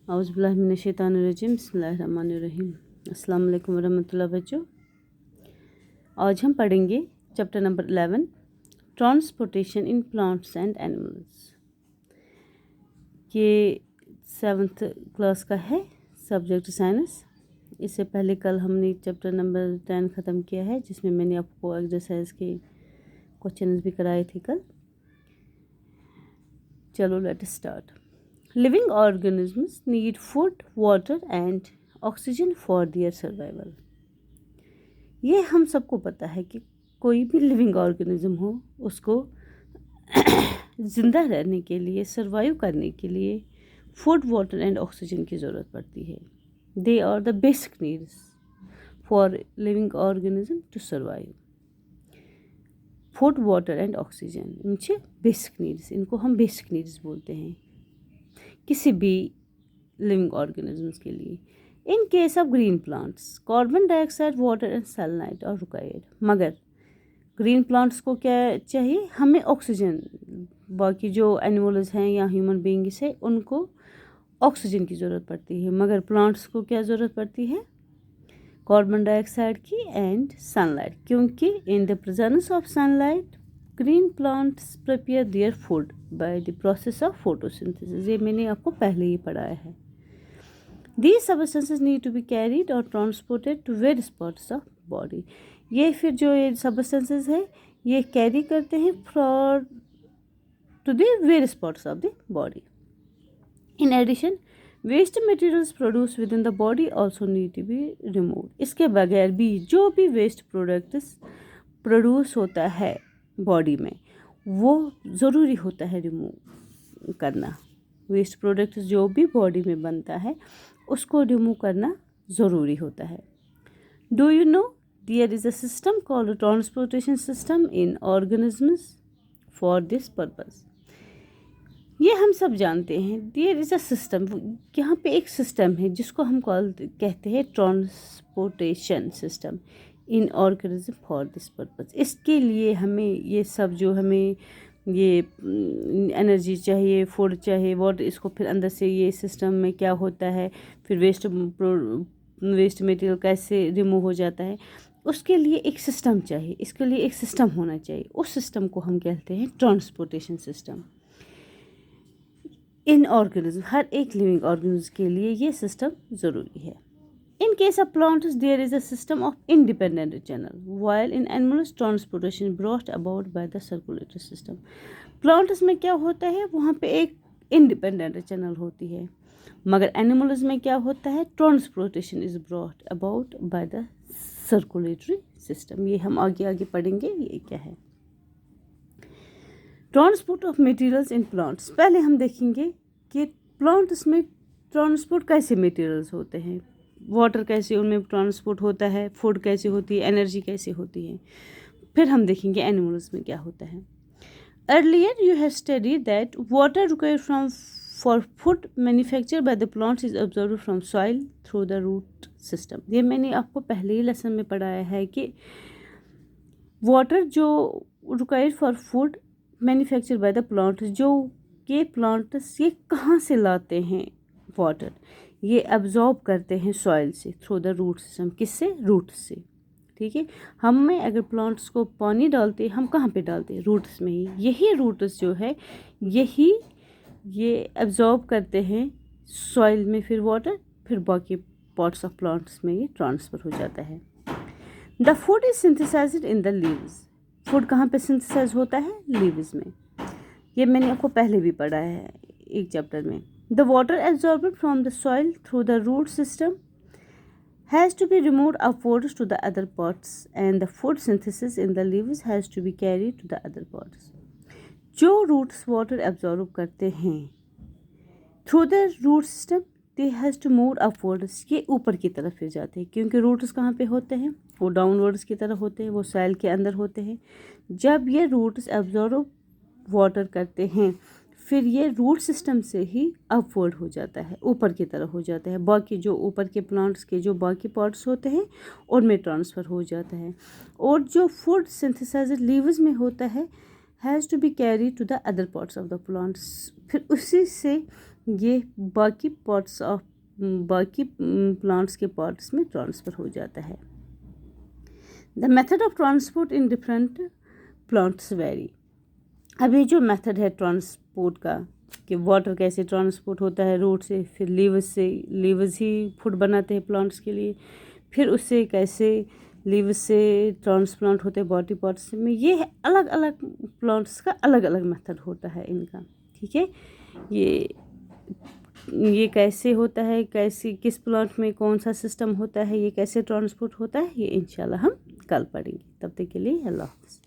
औज़ुबिल्लाहिमिनश्शैतानिर्रजीम बिस्मिल्लाहिर्रहमानिर्रहीम। अस्सलाम वालेकुम वरहमतुल्लाह बच्चों। आज हम पढ़ेंगे chapter number 11 transportation in plants and animals. ये 7th क्लास का है सब्जेक्ट साइंस। इससे पहले कल हमने चैप्टर नंबर 10 ख़त्म किया है, जिसमें मैंने आपको एक्सरसाइज के क्वेश्चन भी कराए थे कल। चलो let start. Living organisms need food, water and oxygen for their survival. ये हम सबको पता है कि कोई भी लिविंग ऑर्गेनिज्म हो, उसको ज़िंदा रहने के लिए, सर्वाइव करने के लिए फूड, वाटर एंड ऑक्सीजन की ज़रूरत पड़ती है। They are the basic needs for living organism to survive. Food, water and oxygen इनसे बेसिक नीड्स, इनको हम बेसिक नीड्स बोलते हैं किसी भी लिविंग ऑर्गेनिजम्स के लिए। In case of green plants carbon dioxide, water and sunlight are required. मगर ग्रीन प्लांट्स को क्या चाहिए? हमें ऑक्सीजन। बाकी जो एनिमल्स हैं या ह्यूमन बीइंग्स है, उनको ऑक्सीजन की ज़रूरत पड़ती है, मगर प्लांट्स को क्या ज़रूरत पड़ती है? कार्बन डाइऑक्साइड की एंड सनलाइट, क्योंकि in the presence of sunlight green plants prepare their food by the process of photosynthesis. ये मैंने आपको पहले ही पढ़ाया है। These substances need to be carried और transported to various parts of body. ये फिर जो ये सबस्टेंसेस है, ये कैरी करते हैं for to the various parts of the body. In addition waste materials produce within the body also need to be remove. इसके बगैर भी जो भी वेस्ट प्रोडक्ट्स प्रोड्यूस होता है बॉडी में, वो ज़रूरी होता है रिमूव करना। वेस्ट प्रोडक्ट जो भी बॉडी में बनता है, उसको रिमूव करना ज़रूरी होता है। Do you know there is a system called transportation system in organisms for this purpose. ये हम सब जानते हैं। देयर इज़ अ सिस्टम, यहाँ पे एक सिस्टम है जिसको हम कहते हैं transportation system in organism for this purpose. इसके लिए हमें ये सब जो हमें ये एनर्जी चाहिए, फूड चाहिए, वाटर, इसको फिर अंदर से ये सिस्टम में क्या होता है, फिर वेस्ट मटेरियल कैसे रिमूव हो जाता है, उसके लिए एक सिस्टम चाहिए। इसके लिए एक सिस्टम होना चाहिए। उस सिस्टम को हम कहते हैं ट्रांसपोर्टेशन सिस्टम इन ऑर्गेनिज्म। हर एक लिविंग ऑर्गेनिज्म के लिए ये सिस्टम ज़रूरी है। In case of plants, there is a system of independent channel, while in animals, transportation brought about by the circulatory system. Plants में क्या होता है? वहाँ पे एक independent channel होती है, मगर animals में क्या होता है? Transportation is brought about by the circulatory system. ये हम आगे आगे पढ़ेंगे ये क्या है। Transport of materials in plants. पहले हम देखेंगे कि plants में ट्रांसपोर्ट कैसे मटेरियल्स होते हैं, वाटर कैसे उनमें ट्रांसपोर्ट होता है, फूड कैसे होती है, एनर्जी कैसे होती है। फिर हम देखेंगे एनिमल्स में क्या होता है। Earlier you have study that water required from for food manufacture by the plants is observe from soil through the root system. ये मैंने आपको पहले ही लेसन में पढ़ाया है कि वाटर जो required for food manufacture by the plants, जो ये प्लांट्स ये कहाँ से लाते हैं वाटर? ये एब्जॉर्ब करते हैं सॉइल से थ्रू द रूट सिस्टम। किससे? रूट से। ठीक है, हमें अगर प्लांट्स को पानी डालते हैं, हम कहाँ पे डालते हैं? रूट्स में ही। यही रूट्स जो है ये एब्जॉर्ब करते हैं सॉइल में फिर वाटर, फिर बाकी पार्ट्स ऑफ प्लांट्स में ये ट्रांसफ़र हो जाता है। The food is synthesized in the leaves. Food कहाँ पे सिंथेसाइज होता है? लीव्स में। ये मैंने आपको पहले भी पढ़ा है एक चैप्टर में। The water absorbed from the soil through the root system has to be removed upwards to the other parts, and the food synthesis in the leaves has to be carried to the other parts. जो roots water absorb करते हैं through the root system, they has to move upwards. ये ऊपर की तरफ फिर जाते हैं, क्योंकि रूट्स कहाँ पे होते हैं? वो डाउनवर्ड्स की तरफ होते हैं, वो सॉइल के अंदर होते हैं। जब ये रूट्स एब्जॉर्ब वाटर करते हैं, फिर ये रूट सिस्टम से ही अपवर्ड हो जाता है, ऊपर की तरफ हो जाता है। बाकी जो ऊपर के प्लांट्स के जो बाकी पार्ट्स होते हैं, उनमें ट्रांसफ़र हो जाता है। और जो फूड सिंथेसाइज्ड लीव्स में होता है, has to be carry to the other parts of the plants. फिर उसी से ये बाकी प्लांट्स के पार्ट्स में ट्रांसफ़र हो जाता है। The method of transport in different plants very. अब ये जो मेथड है ट्रांसपोर्ट का कि वाटर कैसे ट्रांसपोर्ट होता है रूट से, फिर लीवर्स ही फूड बनाते हैं प्लांट्स के लिए, फिर उससे कैसे लीव्स से ट्रांसप्लांट होते हैं बॉडी पार्ट्स में, ये अलग अलग प्लांट्स का अलग अलग मेथड होता है इनका। ठीक है, ये कैसे होता है, कैसे किस प्लांट में कौन सा सिस्टम होता है, ये कैसे ट्रांसपोर्ट होता है, ये इंशाल्लाह हम कल पढ़ेंगे। तब तक के लिए अल्लाह हाफ़िज़।